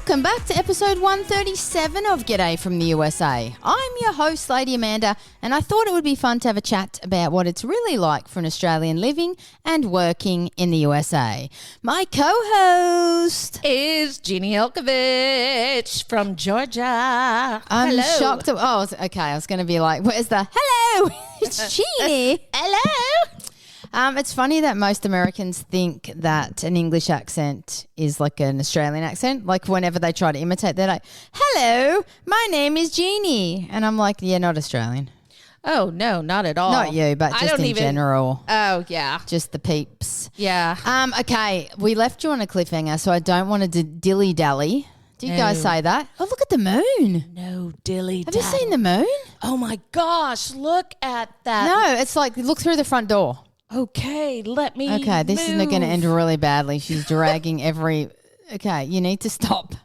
Welcome back to episode 137 of G'day from the USA. I'm your host, Lady Amanda, and I thought it would be fun to have a chat about what it's really like for an Australian living and working in the USA. My co-host is Jeannie Elkovich from Georgia. I'm Hello. shocked. Okay. I was going to be like, where's the hello? It's Jeannie. Hello. It's funny that most Americans think that an English accent is like an Australian accent. Like whenever they try to imitate, they're like, hello, my name is Jeannie. And I'm like, yeah, not Australian. Oh, no, not at all. Not you, but just in general. Oh, yeah. Just the peeps. Yeah. Okay, we left you on a cliffhanger, so I don't want to dilly-dally. Do you guys say that? Oh, look at the moon. No dilly. Have you seen the moon? Oh, my gosh. Look at that. No, it's like, look through the front door. Okay, let me Okay, this is going to end really badly. She's dragging every... Okay, you need to stop.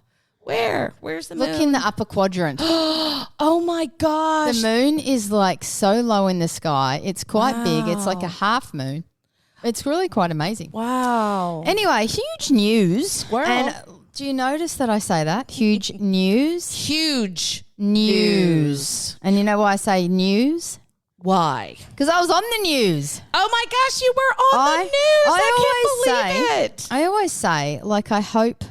Where? Where's the moon? Look in the upper quadrant. Oh, my gosh. The moon is like so low in the sky. It's quite big. It's like a half moon. It's really quite amazing. Wow. Anyway, huge news. Squirrel. And do you notice that I say that? Huge news? Huge News. And you know why I say news? Why? Because I was on the news. Oh, my gosh, you were on the news. I can't believe it. I always say, like, I hope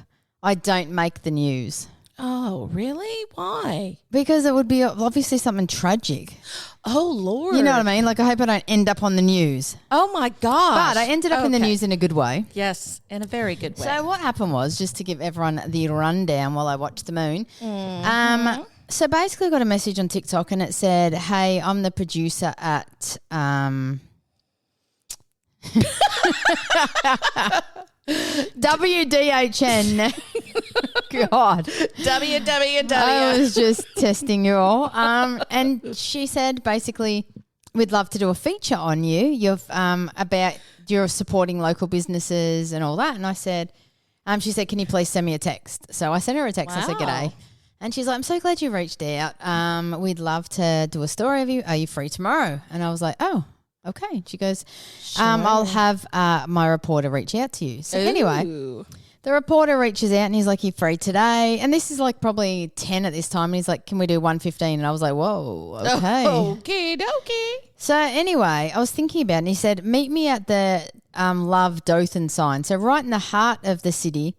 I don't make the news. Oh, really? Why? Because it would be obviously something tragic. Oh, Lord. You know what I mean? Like, I hope I don't end up on the news. Oh, my gosh. But I ended up in the news in a good way. Yes, in a very good way. So what happened was, just to give everyone the rundown while I watched the moon, so basically I got a message on TikTok and it said, hey, I'm the producer at WDHN. God. WWW. I was just testing you all. And she said basically, we'd love to do a feature on you. You've about you're supporting local businesses and all that. And I said, she said, can you please send me a text? So I sent her a text. Wow. I said, g'day. And she's like, I'm so glad you reached out. We'd love to do a story of you. Are you free tomorrow? And I was like, oh, okay. She goes, I'll have my reporter reach out to you. So anyway, the reporter reaches out and he's like, you free today? And this is like probably 10 at this time. And he's like, can we do 1:15? And I was like, whoa, okay. Okay, okay. So anyway, I was thinking about it and he said, meet me at the Love Dothan sign. So right in the heart of the city,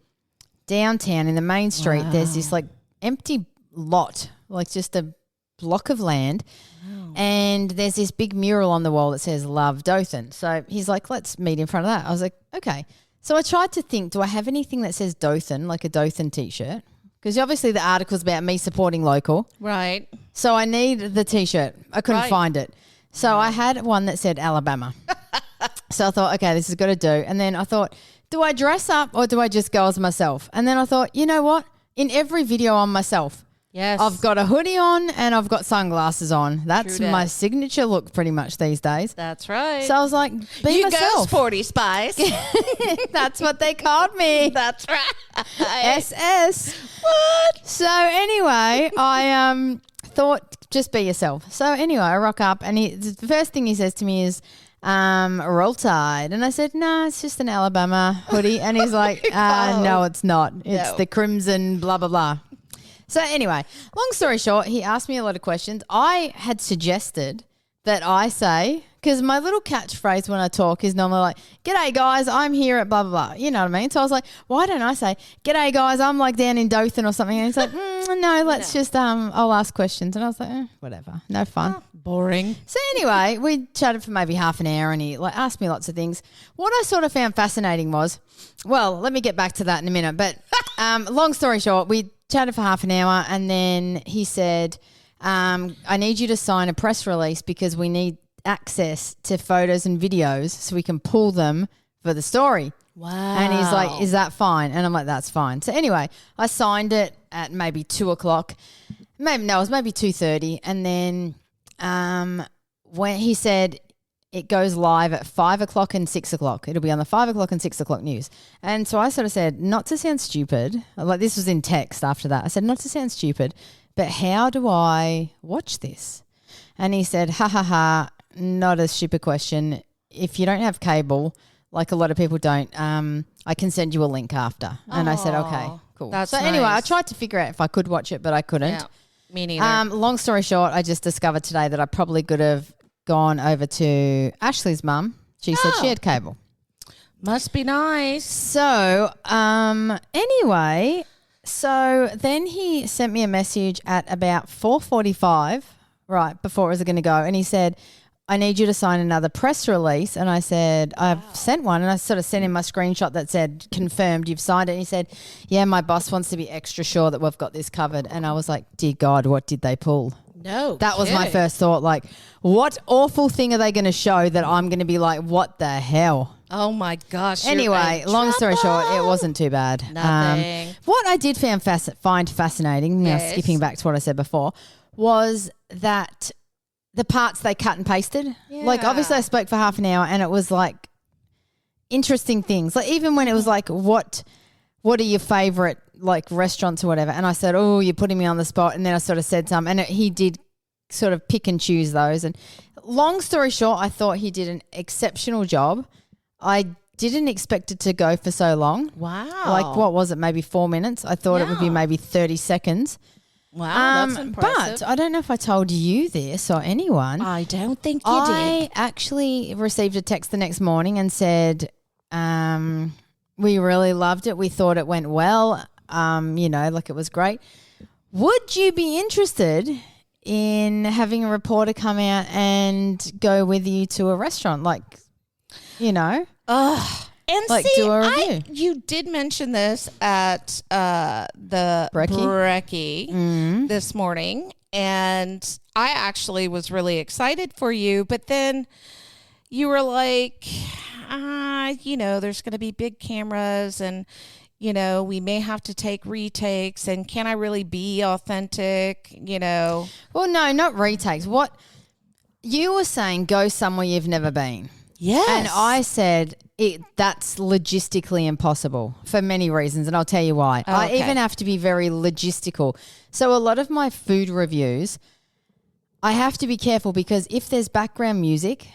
downtown in the main street, there's this like empty lot, like just a block of land. Wow. And there's this big mural on the wall that says Love Dothan. So he's like, let's meet in front of that. I was like, okay. So I tried to think, do I have anything that says Dothan, like a Dothan T-shirt? Because obviously the article's about me supporting local. Right. So I need the T-shirt. I couldn't find it. So I had one that said Alabama. So I thought, okay, this has got to do. And then I thought, do I dress up or do I just go as myself? And then I thought, you know what? In every video I'm myself. Yes. I've got a hoodie on and I've got sunglasses on. That's True my that. signature look pretty much these days. That's right. So I was like, be you myself. go Sporty Spice. That's what they called me. That's right. SS. What? So anyway, I thought just be yourself. So anyway, I rock up and the first thing he says to me is, Roll Tide. And I said, no, it's just an Alabama hoodie. And he's like, no, it's not. It's the crimson blah, blah, blah. So anyway, long story short, he asked me a lot of questions. I had suggested that I say, because my little catchphrase when I talk is normally like, g'day guys, I'm here at blah, blah, blah. You know what I mean? So I was like, why don't I say, g'day guys, I'm like down in Dothan or something. And he's like, no, let's just, I'll ask questions. And I was like, whatever, no fun. Boring. So anyway, we chatted for maybe half an hour and he like asked me lots of things. What I sort of found fascinating was, well, let me get back to that in a minute. But long story short, we chatted for half an hour and then he said, I need you to sign a press release because we need access to photos and videos so we can pull them for the story. Wow. And he's like, is that fine? And I'm like, that's fine. So anyway, I signed it at maybe 2 o'clock. It was maybe 2:30. And then when he said it goes live at 5 o'clock and 6 o'clock. It'll be on the 5 o'clock and 6 o'clock news. And so I sort of said, not to sound stupid, like this was in text after that. I said, not to sound stupid, but how do I watch this? And he said, ha, ha, ha, not a stupid question. If you don't have cable, like a lot of people don't, I can send you a link after. And I said, okay. cool. That's so anyway, I nice. tried to figure out if I could watch it, but I couldn't. Yeah, me neither. Long story short, I just discovered today that I probably could have gone over to Ashley's mum. She said she had cable. Must be nice. So anyway, so then he sent me a message at about 4:45, right before it was going to go, and he said, I need you to sign another press release. And I said, I've sent one. And I sort of sent him my screenshot that said, confirmed, you've signed it. And he said, yeah, my boss wants to be extra sure that we've got this covered. And I was like, dear God, what did they pull? No, That was my first thought. Like, what awful thing are they going to show that I'm going to be like, what the hell? Oh my gosh. Anyway, long story short, it wasn't too bad. Nothing. What I did find fascinating, now Yes. skipping back to what I said before, was that the parts they cut and pasted. Like, Yeah. obviously I spoke for half an hour and it was like interesting things. Like, even when it was like, what are your favorite like restaurants or whatever? And I said, oh, you're putting me on the spot. And then I sort of said some, and he did sort of pick and choose those. And long story short, I thought he did an exceptional job. I didn't expect it to go for so long. Wow. Like, what was it? Maybe 4 minutes. I thought it would be Yeah. maybe 30 seconds. Wow, that's impressive. But I don't know if I told you this or anyone. I don't think you I did. actually received a text the next morning and said, we really loved it. We thought it went well. Like it was great. Would you be interested in having a reporter come out and go with you to a restaurant? Like, And like, see, do a review. you did mention this at the Brekkie this morning, and I actually was really excited for you, but then you were like, there's going to be big cameras and, we may have to take retakes, and can I really be authentic, Well, no, not retakes. What you were saying, go somewhere you've never been. Yes. And I said that's logistically impossible for many reasons, and I'll tell you why. I Okay. even have to be very logistical. So a lot of my food reviews, I have to be careful because if there's background music,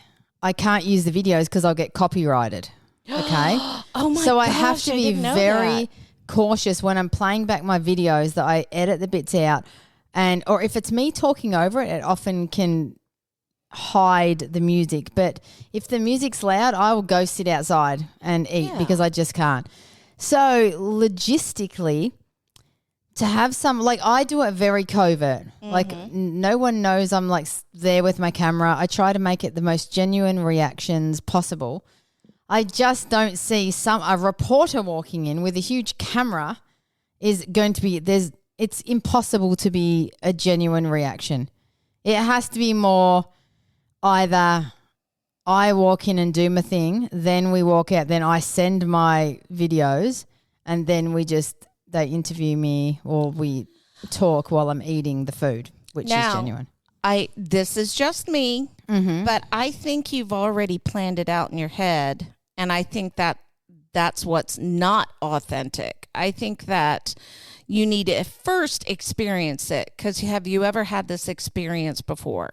I can't use the videos because I'll get copyrighted. Okay? Oh my So I gosh, have to I be didn't know very that. cautious when I'm playing back my videos that I edit the bits out, or if it's me talking over it, it often can hide the music. But if the music's loud, I will go sit outside and eat because I just can't. So logistically, to have some, like, I do it very covert. Like, no one knows I'm like there with my camera. I try to make it the most genuine reactions possible. I just don't see a reporter walking in with a huge camera is going to be, it's impossible to be a genuine reaction. It has to be more either I walk in and do my thing, then we walk out, then I send my videos, and then they interview me or we talk while I'm eating the food, which is genuine. This is just me, but I think you've already planned it out in your head, and I think that's what's not authentic. I think that you need to first experience it, because have you ever had this experience before?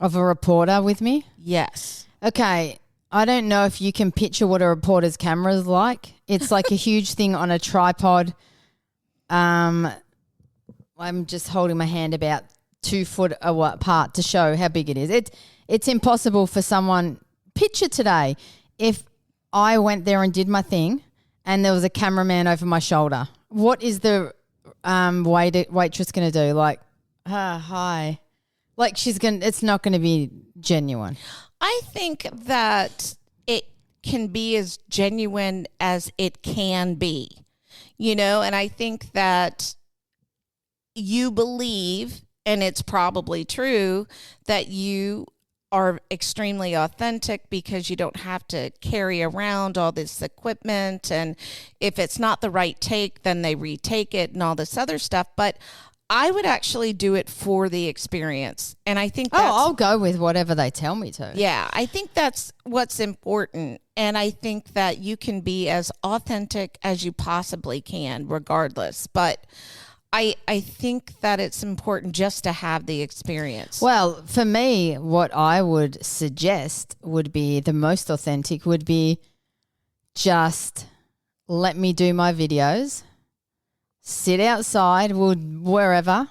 Of a reporter with me? Yes. Okay, I don't know if you can picture what a reporter's camera is like. It's like a huge thing on a tripod. I'm just holding my hand about 2 foot apart to show how big it is. It's impossible for someone. Picture today if I went there and did my thing and there was a cameraman over my shoulder. What is the waitress going to do? Like, hi. Like, it's not going to be genuine. I think that it can be as genuine as it can be, and I think that you believe, and it's probably true, that you are extremely authentic because you don't have to carry around all this equipment, and if it's not the right take, then they retake it and all this other stuff. But I would actually do it for the experience. And I think I'll go with whatever they tell me to. Yeah, I think that's what's important. And I think that you can be as authentic as you possibly can, regardless. But I think that it's important just to have the experience. Well, for me, what I would suggest would be the most authentic would be just let me do my videos. sit outside, wherever,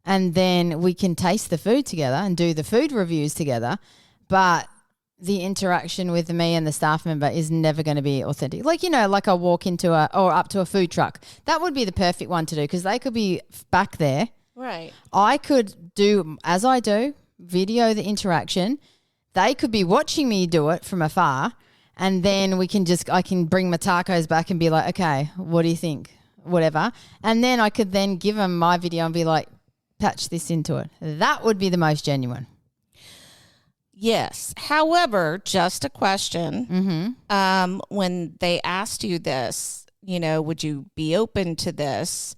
and then we can taste the food together and do the food reviews together. But the interaction with me and the staff member is never going to be authentic. Like, like I walk into up to a food truck. That would be the perfect one to do because they could be back there. Right. I could do, as I do, video the interaction. They could be watching me do it from afar, and then I can bring my tacos back and be like, okay, what do you think? Whatever. And then I could then give them my video and be like, patch this into it. That would be the most genuine. Yes. However, just a question. Mm-hmm. When they asked you this, would you be open to this?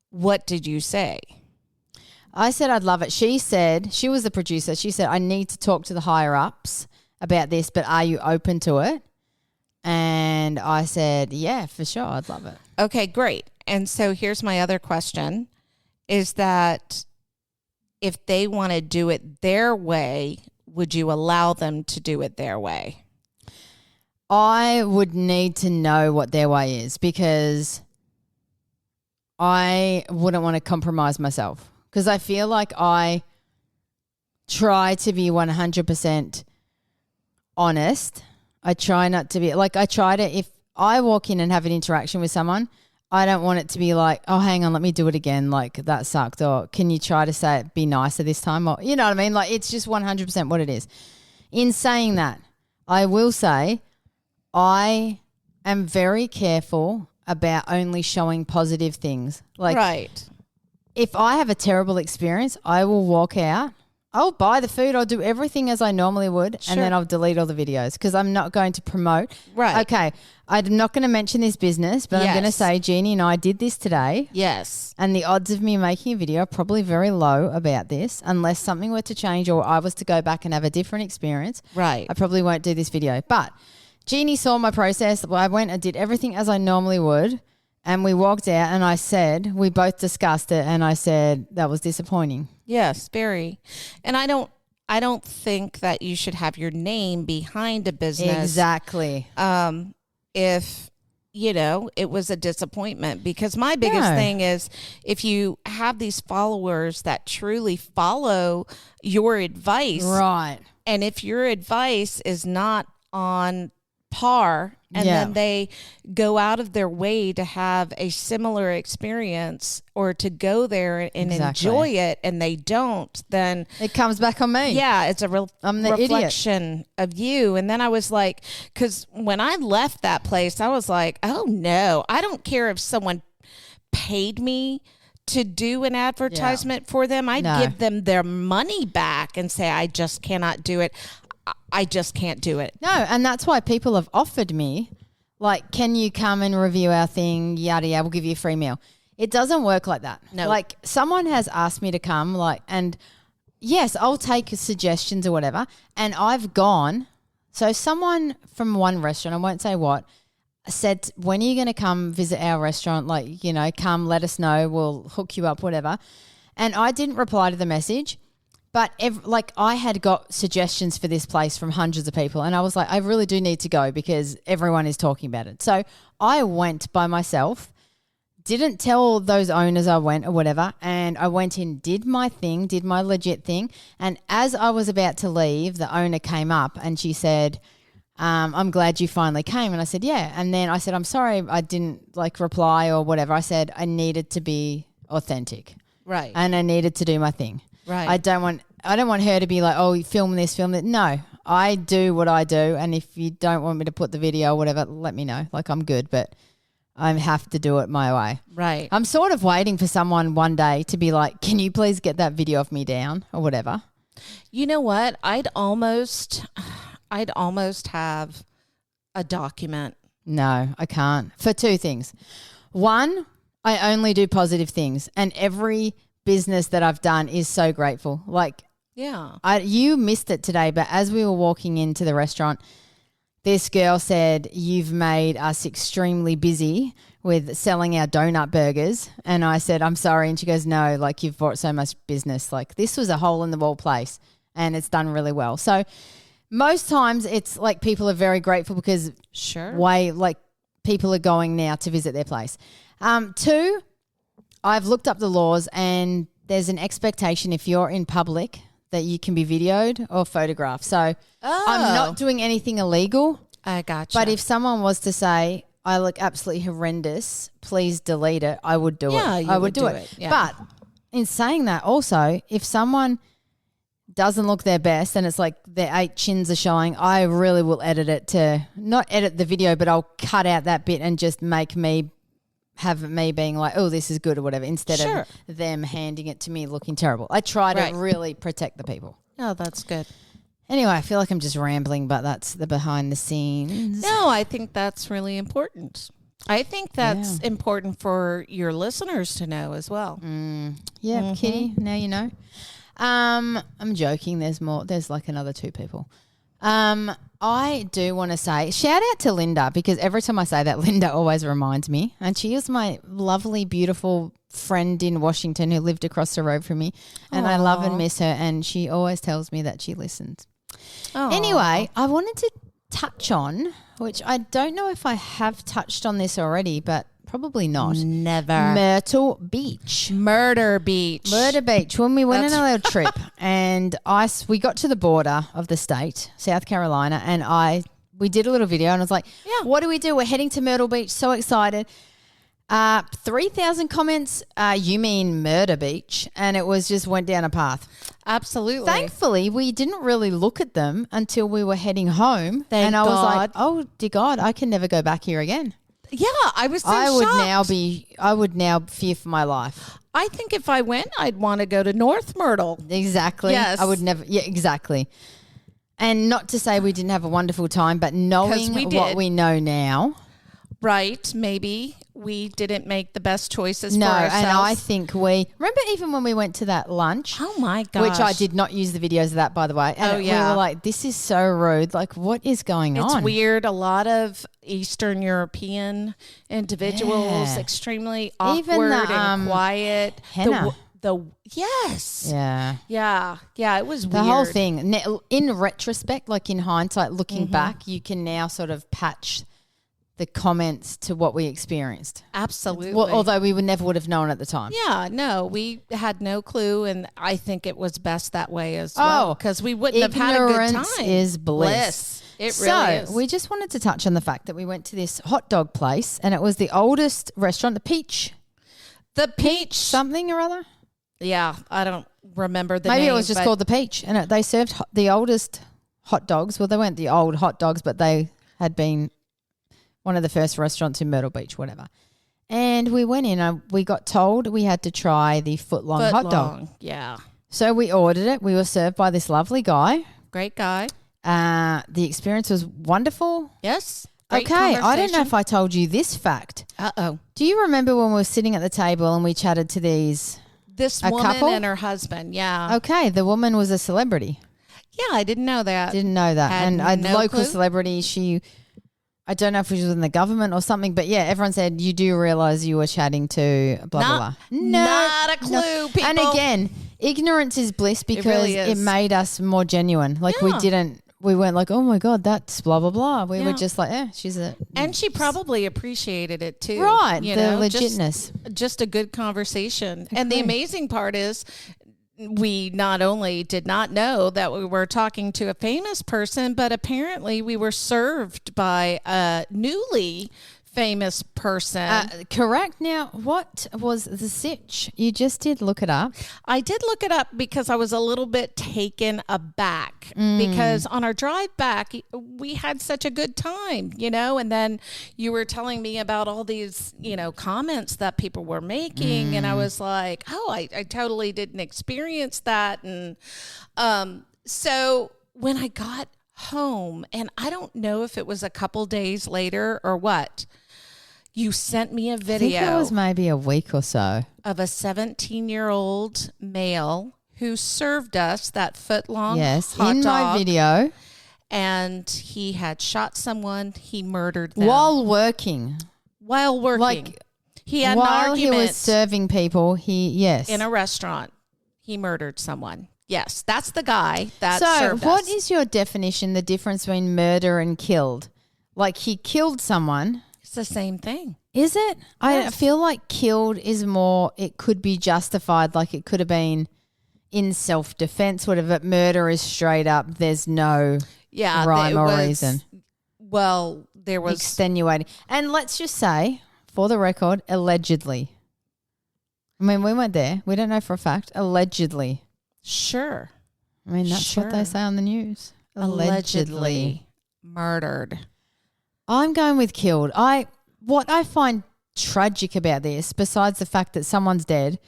What did you say? I said I'd love it. She said, she was the producer. She said, I need to talk to the higher ups about this, but are you open to it? And I said, yeah, for sure. I'd love it. Okay, great. And so here's my other question is that if they want to do it their way, would you allow them to do it their way? I would need to know what their way is because I wouldn't want to compromise myself because I feel like I try to be 100% honest. I try not to be like if I walk in and have an interaction with someone, I don't want it to be like, oh, hang on, let me do it again. Like that sucked. Or can you try to say it, be nicer this time? Or, you know what I mean? Like it's just 100% what it is. In saying that, I will say I am very careful about only showing positive things. Like right. If I have a terrible experience, I will walk out. I'll buy the food. I'll do everything as I normally would, Sure. and then I'll delete all the videos because I'm not going to promote. Right. Okay. I'm not going to mention this business, but I'm going to say Jeannie and I did this today. Yes. And the odds of me making a video are probably very low about this unless something were to change or I was to go back and have a different experience. Right. I probably won't do this video. But Jeannie saw my process. I went and did everything as I normally would. And we walked out and we both discussed it and I said, that was disappointing. Yes, very. And I don't think that you should have your name behind a business. Exactly. If, it was a disappointment because my biggest thing is if you have these followers that truly follow your advice. Right. And if your advice is not on par and then they go out of their way to have a similar experience or to go there and enjoy it and they don't, then it comes back on me. Yeah, it's a I'm the reflection of you. And then I was like, because when I left that place, I was like, oh no, I don't care if someone paid me to do an advertisement for them. I'd give them their money back and say, I just cannot do it. I just can't do it. No, and that's why people have offered me, like, can you come and review our thing, yada, yada, we'll give you a free meal. It doesn't work like that. No. Like, someone has asked me to come, and yes, I'll take suggestions or whatever, and I've gone. So someone from one restaurant, I won't say what, said, when are you going to come visit our restaurant? Like, come, let us know, we'll hook you up, whatever. And I didn't reply to the message. But I had got suggestions for this place from hundreds of people and I was like, I really do need to go because everyone is talking about it. So I went by myself, didn't tell those owners I went or whatever, and I went in, did my thing, did my legit thing. And as I was about to leave, the owner came up and she said, I'm glad you finally came. And I said, yeah. And then I said, I'm sorry I didn't reply or whatever. I said I needed to be authentic. Right. And I needed to do my thing. Right. I don't want her to be like, oh, film this, film that. No, I do what I do. And if you don't want me to put the video or whatever, let me know. I'm good, but I have to do it my way. Right. I'm sort of waiting for someone one day to be like, can you please get that video of me down or whatever? You know what? I'd almost have a document. No, I can't. For two things. One, I only do positive things and every business that I've done is so grateful. You missed it today, but as we were walking into the restaurant, this girl said, you've made us extremely busy with selling our donut burgers. And I said, I'm sorry. And she goes, no, you've brought so much business. This was a hole in the wall place and it's done really well. So most times it's people are very grateful because sure, people are going now to visit their place. Two, I've looked up the laws, and there's an expectation if you're in public that you can be videoed or photographed. So I'm not doing anything illegal. I gotcha. But if someone was to say, I look absolutely horrendous, please delete it, I would do it. I would do it. Yeah. But in saying that also, if someone doesn't look their best and it's like their 8 chins are showing, I really will edit it to not edit the video, but I'll cut out that bit and just make me have me being like, oh, this is good or whatever, instead of them handing it to me looking terrible. I try to really protect the people. Oh, that's good. Anyway, I feel like I'm just rambling, but that's the behind the scenes. No, I think that's really important. I think that's important for your listeners to know as well. Yeah, Kitty, now you know. I'm joking. There's more. There's like another 2 people. I do want to say shout out to Linda, because every time I say that, Linda always reminds me. And she is my lovely, beautiful friend in Washington who lived across the road from me. And I love and miss her. And she always tells me that she listens. Aww. Anyway, I wanted to touch on, which I don't know if I have touched on this already, but probably not. Never. Myrtle Beach. Murder Beach. When we went on a little trip and we got to the border of the state, South Carolina, and we did a little video and I was like, what do we do? We're heading to Myrtle Beach. So excited. 3,000 comments. You mean Murder Beach? And it was just went down a path. Absolutely. Thankfully, we didn't really look at them until we were heading home. And I was like, oh, dear God, I can never go back here again. Yeah, I was so shocked. shocked. I would now fear for my life. I think if I went, I'd want to go to North Myrtle. Exactly. Yes. I would never. Yeah, exactly. And not to say we didn't have a wonderful time, but knowing what we know now. Right. Maybe we didn't make the best choices for ourselves. And I think remember even when we went to that lunch. Oh, my gosh. Which I did not use the videos of that, by the way. And we were like, this is so rude. Like, what is going on? It's weird. A lot of Eastern European individuals, extremely awkward and quiet. Henna. Yes. Yeah. Yeah. Yeah. It was weird. The whole thing. In retrospect, like in hindsight, looking back, you can now sort of patch the comments to what we experienced. Absolutely. Well, although we never would have known at the time. Yeah, no, we had no clue, and I think it was best that way as well, because we wouldn't have had a good time. Ignorance is bliss. It really is. So we just wanted to touch on the fact that we went to this hot dog place, and it was the oldest restaurant, the Peach. The Peach something or other? Yeah, I don't remember the name. Maybe it was just called the Peach, and they served the oldest hot dogs. Well, they weren't the old hot dogs, but they had been one of the first restaurants in Myrtle Beach, whatever. And we went in and we got told we had to try the foot-long hot dog. Yeah. So we ordered it. We were served by this lovely guy. Great guy. The experience was wonderful. Yes. Okay. I don't know if I told you this fact. Uh-oh. Do you remember when we were sitting at the table and we chatted to this woman couple? And her husband, yeah. Okay. The woman was a celebrity. Yeah, I didn't know that. Didn't know that. Had and a no local clue? celebrity, I don't know if she was in the government or something, but yeah, everyone said, you do realize you were chatting to blah, blah, blah. Not a clue, people. And again, ignorance is bliss because really it is. made us more genuine. Like we weren't like, oh my God, that's blah, blah, blah. We were just like, she's a. And she probably appreciated it too. Right. You the know, legitness. Just a good conversation. Okay. And the amazing part is, we not only did not know that we were talking to a famous person, but apparently we were served by a newly famous person. Correct. Now, what was the sitch? You just did look it up. I did look it up because I was a little bit taken aback because on our drive back, we had such a good time, and then you were telling me about all these, comments that people were making. And I was like, oh, I totally didn't experience that. And so when I got home, and I don't know if it was a couple days later or what, you sent me a video. I think it was maybe a week or so. Of a 17-year-old male who served us that foot-long hot dog. in my video. And he had shot someone. He murdered them. While working. Like, he had an argument. While he was serving people, in a restaurant, he murdered someone. Yes, that's the guy that served us. So what is your definition, the difference between murder and killed? Like he killed someone. It's the same thing. Is it? I Yes. feel like killed is more, it could be justified, like it could have been in self-defense, whatever. Murder is straight up, there's no rhyme or reason. Well, there was Extenuating. And let's just say, for the record, allegedly. I mean, we weren't there. We don't know for a fact. Allegedly. sure. I mean, that's what they Sure. say on the news. Allegedly murdered. I'm going with killed. What I find tragic about this, besides the fact that someone's dead,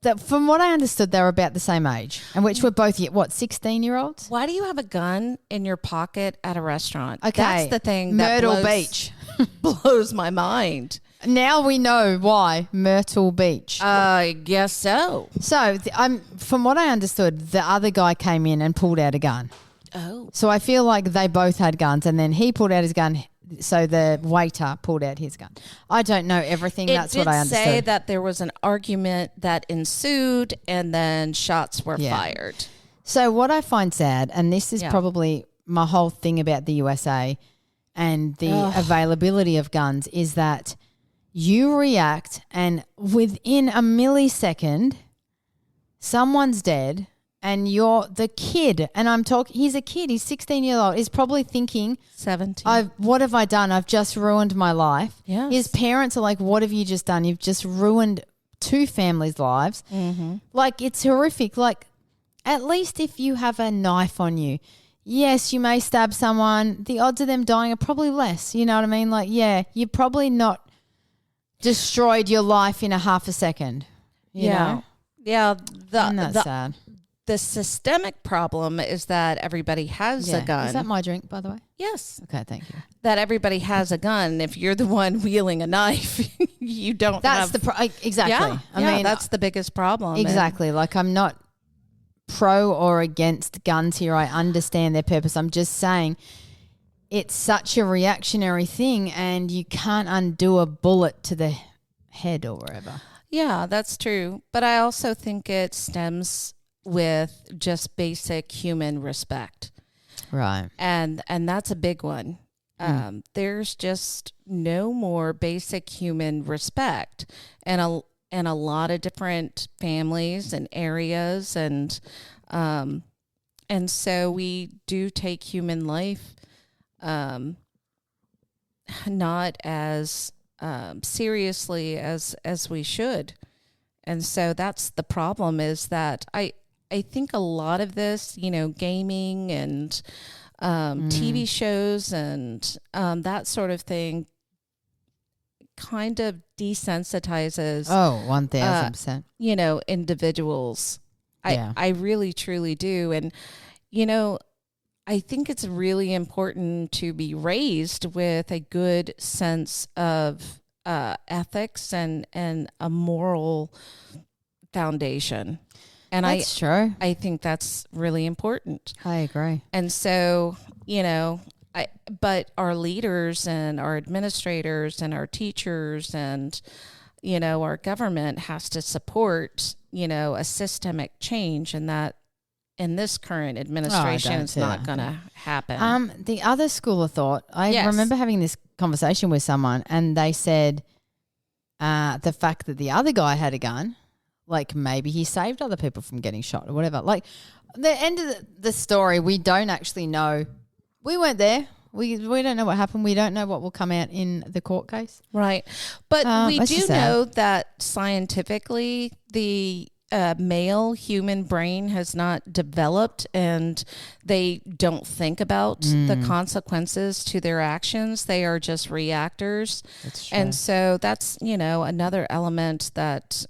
that from what I understood, they were about the same age, and which were both 16-year-olds. Why do you have a gun in your pocket at a restaurant? Okay, That's the thing that Myrtle Beach. blows my mind. Now we know why Myrtle Beach. I guess so. So from what I understood, the other guy came in and pulled out a gun. Oh. So I feel like they both had guns, and then he pulled out his gun. So the waiter pulled out his gun. I don't know everything. That's what I understood. It did say that there was an argument that ensued and then shots were fired. So what I find sad, and this is probably my whole thing about the USA and the availability of guns, is that you react and within a millisecond, someone's dead. And you're the kid, and he's a kid, he's 16 years old, he's probably thinking, 17. what have I done? I've just ruined my life. Yes. His parents are like, what have you just done? You've just ruined 2 families' lives. Mm-hmm. Like, it's horrific. Like, at least if you have a knife on you, yes, you may stab someone. The odds of them dying are probably less. You know what I mean? Like, yeah, you probably not destroyed your life in a half a second. You know? Yeah. And that's sad. The systemic problem is that everybody has a gun. Is that my drink, by the way? Yes. Okay, thank you. That everybody has a gun. If you're the one wielding a knife, you don't That's have... exactly. Yeah, I mean, that's the biggest problem. Exactly. Like, I'm not pro or against guns here. I understand their purpose. I'm just saying it's such a reactionary thing, and you can't undo a bullet to the head or wherever. Yeah, that's true. But I also think it stems with just basic human respect. Right. And that's a big one. There's just no more basic human respect in a lot of different families and areas, and so we do take human life not as seriously as we should. And so that's the problem, is that I think a lot of this, gaming and TV shows and that sort of thing kind of desensitizes 1,000%. Individuals. I really truly do. And I think it's really important to be raised with a good sense of ethics and a moral foundation. And that's true. I think that's really important. I agree. And so, but our leaders and our administrators and our teachers and, our government has to support, a systemic change, and that in this current administration it's not going to happen. The other school of thought, I remember having this conversation with someone, and they said the fact that the other guy had a gun, like maybe he saved other people from getting shot or whatever. Like, the end of the story, we don't actually know. We weren't there. We don't know what happened. We don't know what will come out in the court case. Right. But we that's do just sad. know that scientifically the male human brain has not developed, and they don't think about the consequences to their actions. They are just reactors. That's true. And so that's, another element that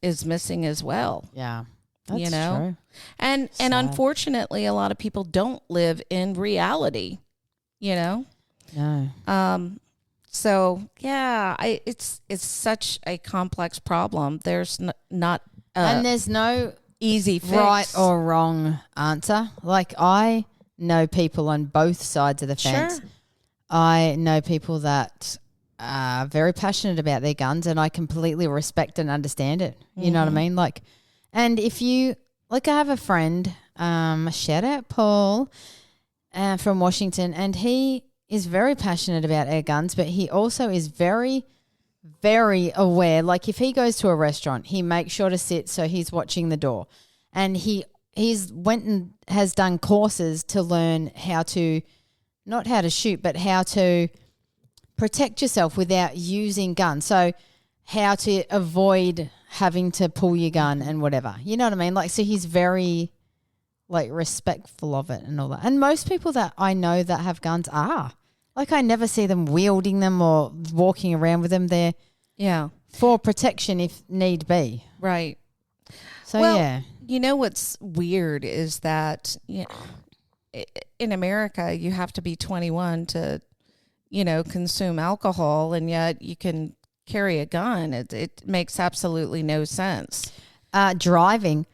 is missing as well. Yeah. That's true. And unfortunately, a lot of people don't live in reality, No. So yeah, it's such a complex problem. There's not and there's no easy fix. right or wrong answer. Like, I know people on both sides of the fence. Sure. I know people that are very passionate about their guns, and I completely respect and understand it. You know what I mean? Like, and if you, like, I have a friend, shout out Paul from Washington, and he is very passionate about air guns, but he also is very, very aware. Like if he goes to a restaurant, he makes sure to sit so he's watching the door. And he's went and has done courses to learn how to, not how to shoot, but how to protect yourself without using guns. So how to avoid having to pull your gun and whatever. You know what I mean? Like, so he's very like respectful of it and all that. And most people that I know that have guns are. Like I never see them wielding them or walking around with them. They're for protection if need be. Right. So you know what's weird is that in America you have to be 21 to, consume alcohol, and yet you can carry a gun. It makes absolutely no sense. Driving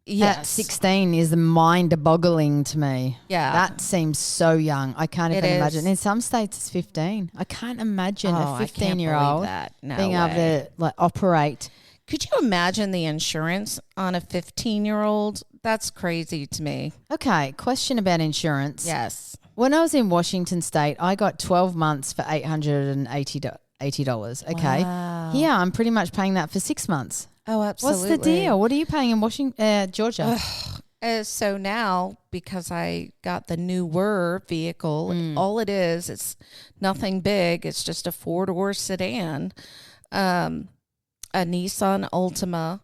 Yes. at 16 is mind-boggling to me. Yeah. That seems so young. I can't even is. imagine. In some states it's 15. I can't imagine a I can't 15-year-old believe that. No being able way. to like operate. Could you imagine the insurance on a 15-year-old? That's crazy to me. Okay, question about insurance. Yes. When I was in Washington State, I got 12 months for $880. Okay. Wow. Here, I'm pretty much paying that for 6 months. Oh, absolutely. What's the deal? What are you paying in Washington, Georgia? So now, because I got the newer vehicle, all it is, it's nothing big. It's just a 4-door sedan, a Nissan Altima,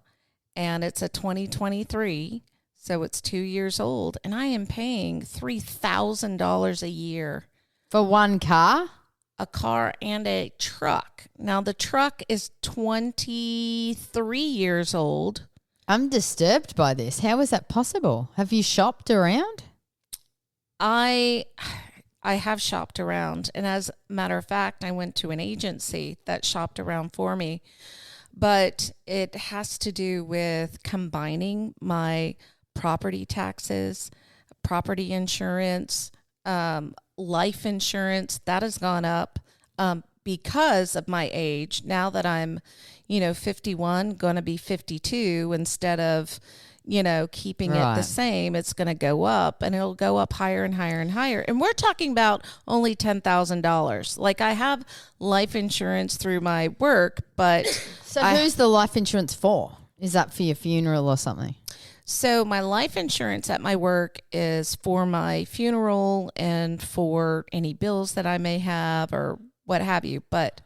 and it's a 2023. So it's 2 years old, and I am paying $3,000 a year. For one car? A car and a truck. Now, the truck is 23 years old. I'm disturbed by this. How is that possible? Have you shopped around? I have shopped around, and as a matter of fact, I went to an agency that shopped around for me, but it has to do with combining my property taxes, property insurance, life insurance. That has gone up because of my age. Now that I'm, 51, going to be 52, instead of, keeping it the same, it's going to go up, and it'll go up higher and higher and higher. And we're talking about only $10,000. Like, I have life insurance through my work, but So who's the life insurance for? Is that for your funeral or something? So my life insurance at my work is for my funeral and for any bills that I may have or what have you. But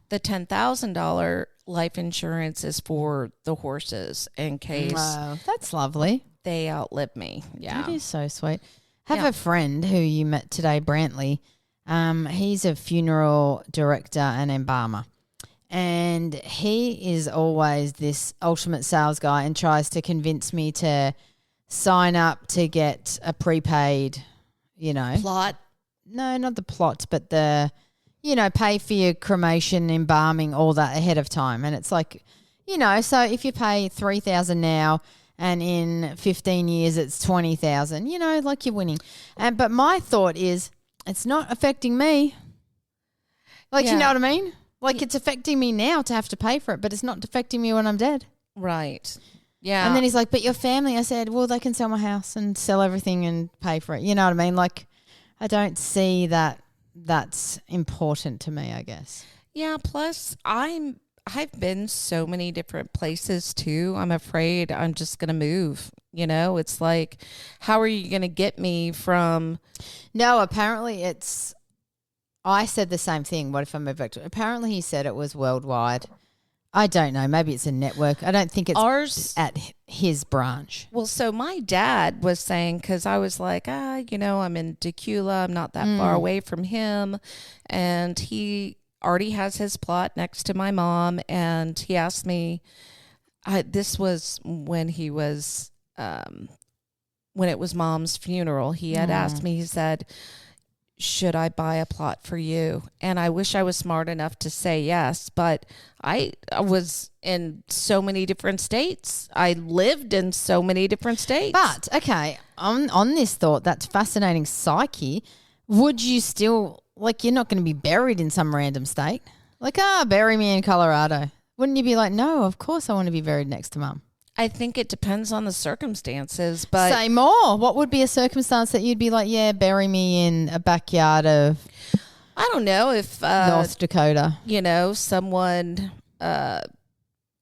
the $10,000 life insurance is for the horses in case That's lovely. they outlive me. Yeah. That is so sweet. Have a friend who you met today, Brantley. He's a funeral director and embalmer. And he is always this ultimate sales guy and tries to convince me to sign up to get a prepaid, Plot. No, not the plot, but the, pay for your cremation, embalming, all that ahead of time. And it's like, so if you pay $3,000 now and in 15 years it's $20,000, like you're winning. But my thought is it's not affecting me. Like, you know what I mean? Like, it's affecting me now to have to pay for it, but it's not affecting me when I'm dead. Right. Yeah. And then he's like, but your family, I said, well, they can sell my house and sell everything and pay for it. You know what I mean? Like, I don't see that that's important to me, I guess. Yeah. Plus, I've been so many different places too. I'm afraid I'm just going to move. It's like, how are you going to get me from? No, apparently I said the same thing. What if I move back to? Apparently, he said it was worldwide. I don't know. Maybe it's a network. I don't think it's ours at his branch. Well, so my dad was saying, because I was like, I'm in Decula. I'm not that far away from him. And he already has his plot next to my mom. And he asked me, this was when he was, when it was Mom's funeral. He had asked me, he said, should I buy a plot for you? And I wish I was smart enough to say yes, but I was in so many different states. I lived in so many different states. But, okay, on this thought, that's fascinating psyche, would you still, like, you're not going to be buried in some random state? Like, bury me in Colorado. Wouldn't you be like, no, of course I want to be buried next to Mum? I think it depends on the circumstances, but Say more. What would be a circumstance that you'd be like, yeah, bury me in a backyard of I don't know if North Dakota? someone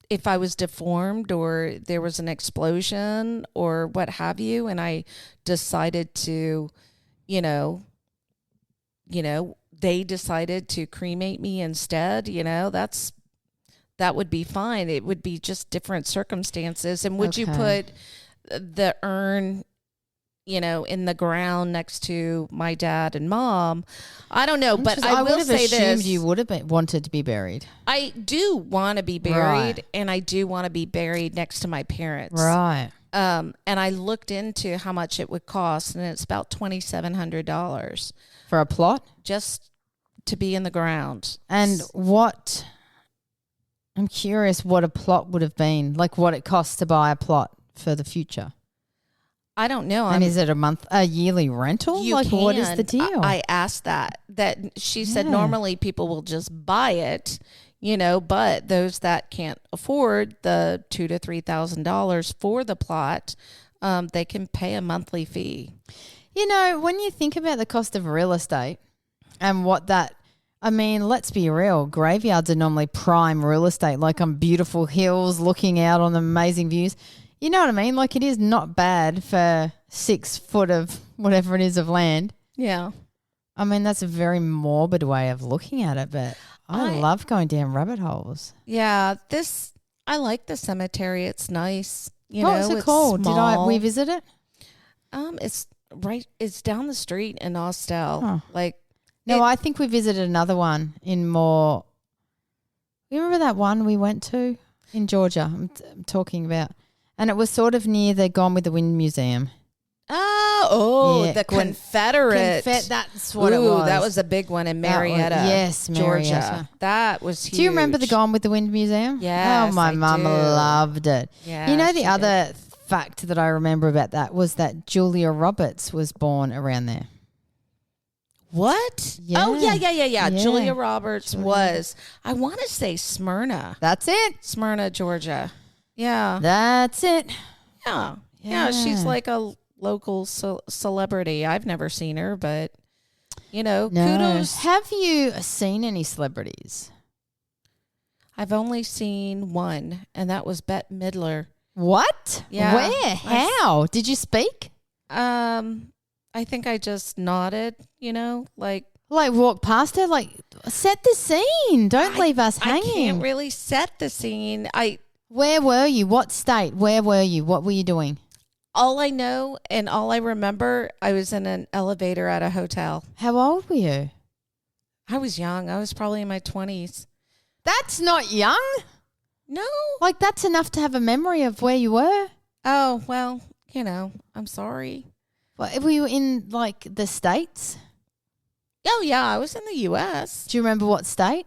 if I was deformed or there was an explosion or what have you, and I decided to, they decided to cremate me instead, that would be fine. It would be just different circumstances. And would you put the urn, in the ground next to my dad and mom? I don't know, but I will say this. You would have wanted to be buried. I do want to be buried, and I do want to be buried next to my parents. Right. And I looked into how much it would cost, and it's about $2,700 For a plot? just to be in the ground. And what... I'm curious what a plot would have been, like what it costs to buy a plot for the future. I don't know. And is it a yearly rental? What is the deal? I asked that she said normally people will just buy it, but those that can't afford the $2,000 to $3,000 for the plot, they can pay a monthly fee. When you think about the cost of real estate and what that, let's be real. Graveyards are normally prime real estate, like on beautiful hills looking out on amazing views. You know what I mean? Like it is not bad for 6 foot of whatever it is of land. Yeah. That's a very morbid way of looking at it, but I love going down rabbit holes. Yeah. I like the cemetery. It's nice. What's it called? Small. Did we visit it? It's down the street in Austell. Huh. No, I think we visited another one in more. You remember that one we went to in Georgia? I'm talking about, and it was sort of near the Gone with the Wind Museum. Yeah, the Confederate. That's what it was. That was a big one in Marietta. Yes, Marietta. Georgia. That was huge. Do you remember the Gone with the Wind Museum? Yes, Oh, my mum loved it. Yeah, the other fact that I remember about that was that Julia Roberts was born around there. What? Yeah. Oh, yeah. Julia Roberts was, I want to say Smyrna. That's it. Smyrna, Georgia. Yeah. That's it. Yeah, she's like a local celebrity. I've never seen her, but, kudos. Have you seen any celebrities? I've only seen one, and that was Bette Midler. What? Yeah. Where? How? Did you speak? I think I just nodded, like walk past her, set the scene. Don't leave us hanging. I can't really set the scene. Where were you? What state? Where were you? What were you doing? All I know and all I remember, I was in an elevator at a hotel. How old were you? I was young. I was probably in my 20s. That's not young. No. That's enough to have a memory of where you were. Oh, well, I'm sorry. What, were you in, the States? Oh, yeah, I was in the U.S. Do you remember what state?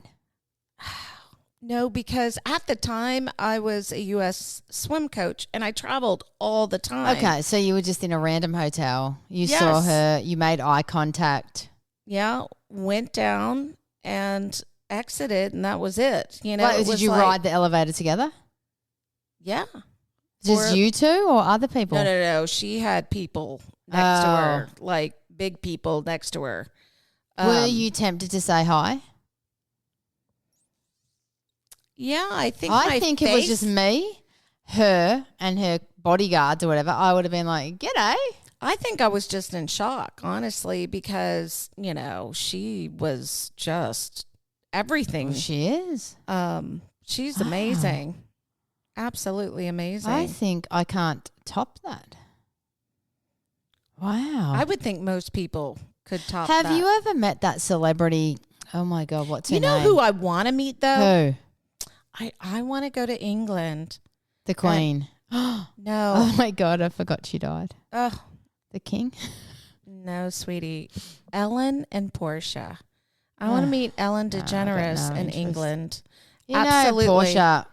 No, because at the time, I was a U.S. swim coach, and I traveled all the time. Okay, so you were just in a random hotel. You saw her. You made eye contact. Yeah, went down and exited, and that was it. Did you ride the elevator together? Yeah. Just you two or other people? No. She had people next to her, big people next to her. Were you tempted to say hi? Yeah, I think if it was just me, her, and her bodyguards or whatever, I would have been like, "G'day." I think I was just in shock, honestly, because, she was just everything. Well, she is. She's amazing. Absolutely amazing. I think I can't top that. Wow. I would think most people could top that. Have you ever met that celebrity? Oh, my God, what's her name? You know who I want to meet, though? Who? I want to go to England. The Queen. No. Oh, my God, I forgot she died. Oh. The King? No, sweetie. Ellen and Portia. I want to meet Ellen DeGeneres in England. Absolutely. Portia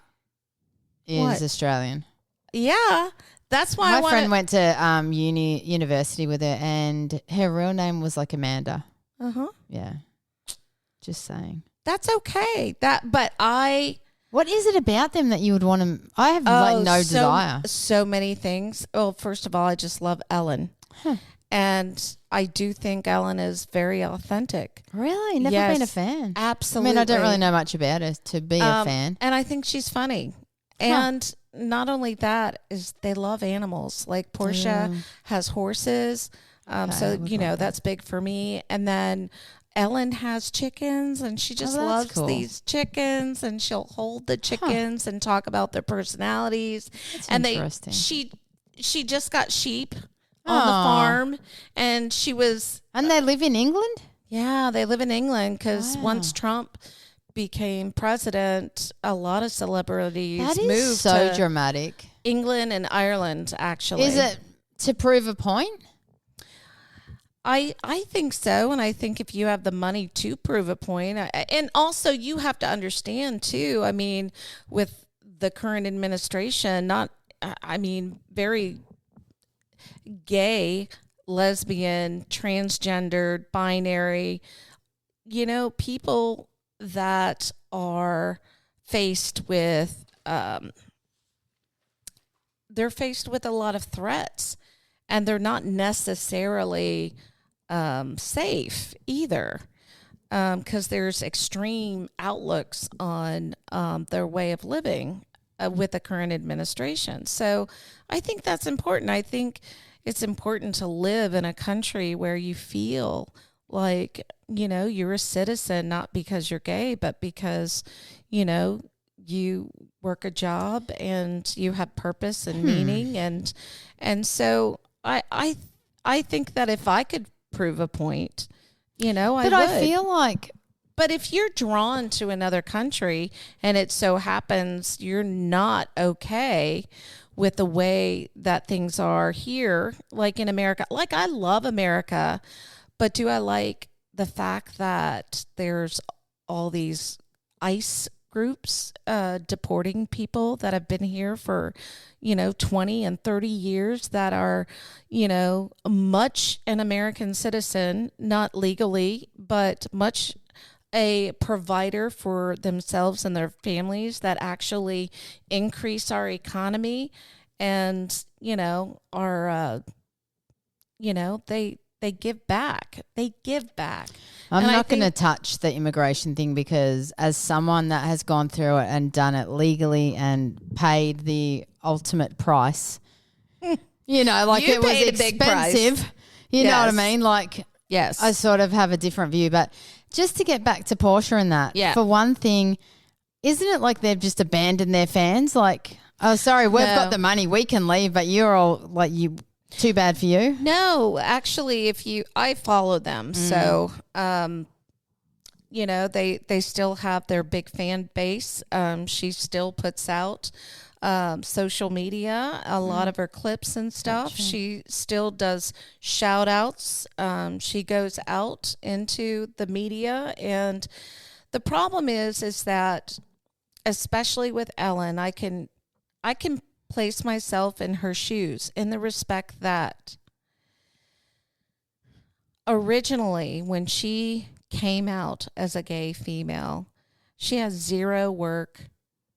is Australian. Yeah. That's why my friend went to university with her, and her real name was Amanda. Uh-huh. Yeah. Just saying. That's okay. What is it about them that you would want to? I have like no desire. So many things. Well, first of all, I just love Ellen. And I do think Ellen is very authentic. Really? Never been a fan. Absolutely. I mean, I don't really know much about her to be a fan. And I think she's funny. And not only that, is they love animals. Like Portia has horses. So, that's big for me. And then Ellen has chickens, and she just loves these chickens, and she'll hold the chickens and talk about their personalities. That's and interesting. she just got sheep on the farm, and she was... And they live in England? Yeah, they live in England because once Trump became president, a lot of celebrities moved so to dramatic. England and Ireland, actually. Is it to prove a point? I think so, and I think if you have the money to prove a point, and also you have to understand too, I mean, with the current administration, very gay, lesbian, transgendered, binary, people that are faced with, they're faced with a lot of threats, and they're not necessarily safe either, because there's extreme outlooks on their way of living with the current administration. So I think that's important. I think it's important to live in a country where you feel like, you're a citizen, not because you're gay, but because, you work a job and you have purpose and meaning. And so I think that if I could prove a point, I would. I feel like... But if you're drawn to another country and it so happens you're not okay with the way that things are here, like in America, like I love America, but do I like the fact that there's all these ICE groups deporting people that have been here for 20 and 30 years that are much an American citizen, not legally, but much a provider for themselves and their families, that actually increase our economy and are they give back. I'm not going to touch the immigration thing, because as someone that has gone through it and done it legally and paid the ultimate price, it was expensive. You know what I mean? Like, yes, I sort of have a different view. But just to get back to Portia and that, for one thing, isn't it like they've just abandoned their fans? Like, oh, sorry, we've got the money, we can leave, but you're all like, too bad for you? No, actually, I follow them. So, they still have their big fan base. She still puts out social media, a lot of her clips and stuff. Gotcha. She still does shout outs. She goes out into the media. And the problem is that, especially with Ellen, I can place myself in her shoes, in the respect that originally when she came out as a gay female, she had zero work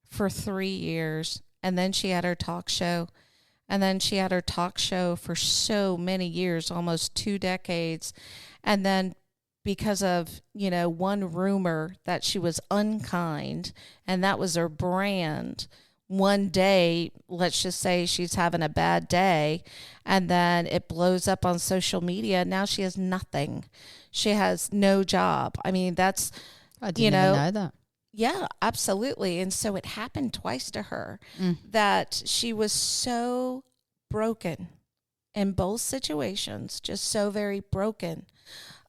for 3 years, and then she had her talk show, and then she had her talk show for so many years, almost 2 decades, and then because of, one rumor that she was unkind, and that was her brand, one day, let's just say she's having a bad day, and then it blows up on social media. Now she has nothing. She has no job. I mean, that's, I didn't even know that. Yeah, absolutely. And so it happened twice to her, that she was so broken in both situations, just so very broken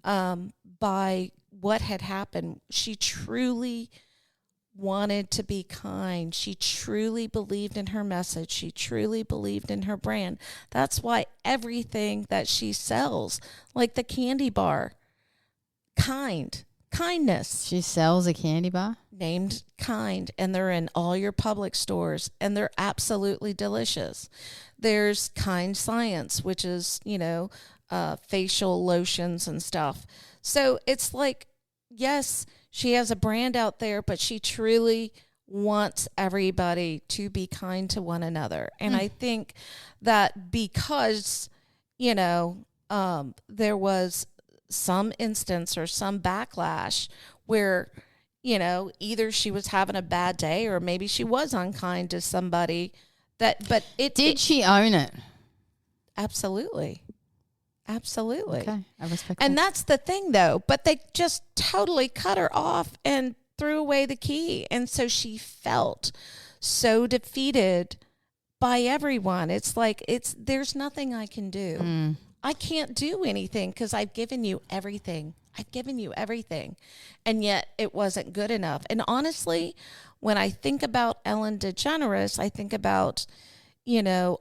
by what had happened. She truly wanted to be kind. She truly believed in her message. She truly believed in her brand. That's why everything that she sells, like the candy bar, kindness. She sells a candy bar named Kind, and they're in all your public stores, and they're absolutely delicious. There's Kind Science, which is, facial lotions and stuff. So it's like, yes, she has a brand out there, but she truly wants everybody to be kind to one another. And I think that because, there was some instance or some backlash where, either she was having a bad day or maybe she was unkind to somebody Did she own it? Absolutely. Absolutely. Okay, I respect And that. that's the thing, though. But they just totally cut her off and threw away the key. And so she felt so defeated by everyone. It's like, there's nothing I can do. I can't do anything because I've given you everything. I've given you everything. And yet it wasn't good enough. And honestly, when I think about Ellen DeGeneres, I think about,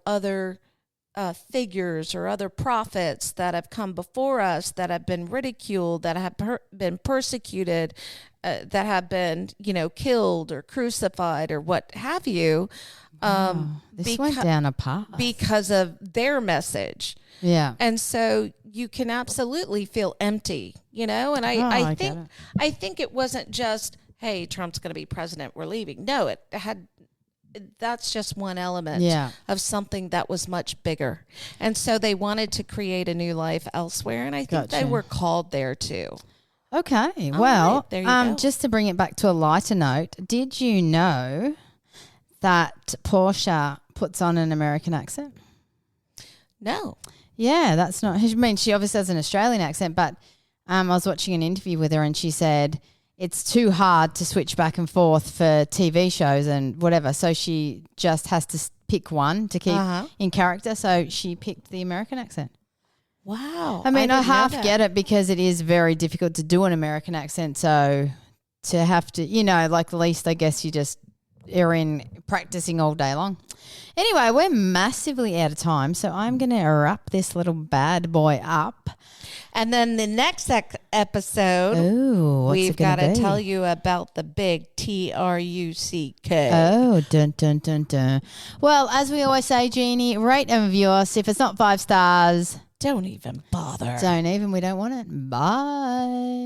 other figures or other prophets that have come before us that have been ridiculed, that have been persecuted, that have been, killed or crucified or what have you. This went down a path. Because of their message. Yeah. And so you can absolutely feel empty, and I think it wasn't just, hey, Trump's going to be president, we're leaving. No, that's just one element of something that was much bigger. And so they wanted to create a new life elsewhere, and I think they were called there too. Okay. All well, right, there you go. Just to bring it back to a lighter note, did you know that Portia puts on an American accent? No. Yeah, that's not. I mean, she obviously has an Australian accent, but I was watching an interview with her and she said it's too hard to switch back and forth for TV shows and whatever. So she just has to pick one to keep in character. So she picked the American accent. Wow. I mean, I half get it because it is very difficult to do an American accent. So to have to, like the least, I guess you just are in practicing all day long. Anyway, we're massively out of time, so I'm going to wrap this little bad boy up. And then the next episode, we've got to tell you about the big TRUCK. Oh, dun, dun, dun, dun. Well, as we always say, Jeannie, rate and review us. If it's not 5 stars, don't even bother. We don't want it. Bye.